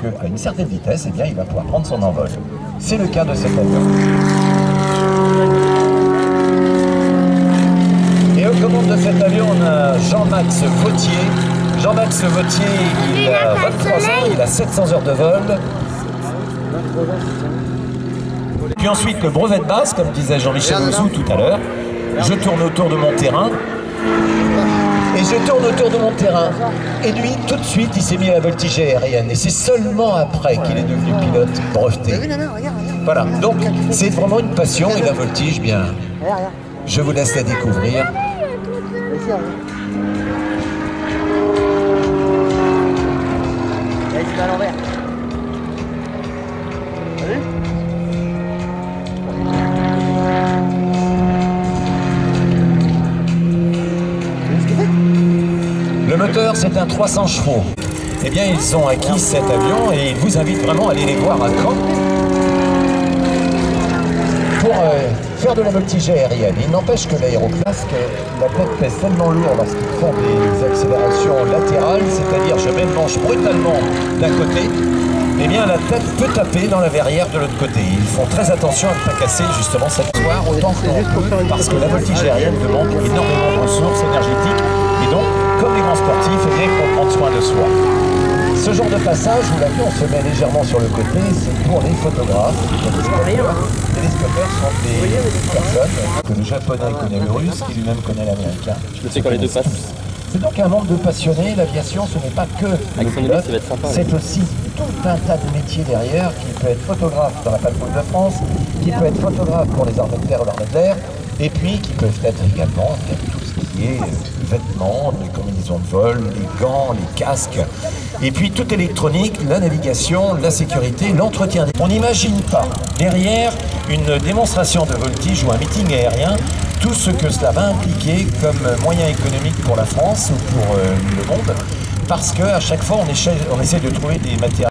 qu'à une certaine vitesse, eh bien, il va pouvoir prendre son envol. C'est le cas de cet avion. Et aux commandes de cet avion, on a Jean-Max Vautier. Jean-Max Vautier, il a 23 ans, il a 700 heures de vol. Puis ensuite, le brevet de base, comme disait Jean-Michel Ouzou tout à l'heure. Je tourne autour de mon terrain. Et je tourne autour de mon terrain. Et lui, tout de suite, il s'est mis à la voltige aérienne. Et c'est seulement après qu'il est devenu pilote breveté. Voilà, donc c'est vraiment une passion. Et la voltige, bien, je vous laisse la découvrir. À l'envers. Le moteur, c'est un 300 chevaux. Eh bien, ils ont acquis cet avion et ils vous invitent vraiment à aller les voir à Caen pour faire de la voltige aérienne. Il n'empêche que l'aéroclasque, la tête pèse tellement lourd lorsqu'ils font des accélérations latérales, c'est-à-dire je mets le manche brutalement d'un côté, eh bien la tête peut taper dans la verrière de l'autre côté. Ils font très attention à ne pas casser justement cette soirée autant que l'on peut, parce que la voltige aérienne demande énormément de ressources énergétiques et donc, comme les grands sportifs, eh bien, il faut prendre soin de soi. Ce genre de passage où l'avion se met légèrement sur le côté, c'est pour les photographes. Les télescopeurs sont des personnes que le japonais connaît le russe, qui lui-même connaît l'américain. Je sais quand les deux passent. C'est donc un monde de passionnés. L'aviation, ce n'est pas que le pilote, c'est aussi tout un tas de métiers derrière, qui peut être photographe dans la patrouille de France, qui peut être photographe pour les armées de terre ou l'armée de l'air, et puis qui peuvent être également tout ce qui est vêtements, les combinaisons de vol, les gants, les casques, et puis toute électronique, la navigation, la sécurité, l'entretien. On n'imagine pas derrière une démonstration de voltige ou un meeting aérien tout ce que cela va impliquer comme moyen économique pour la France ou pour le monde, parce qu'à chaque fois on essaie de trouver des matériaux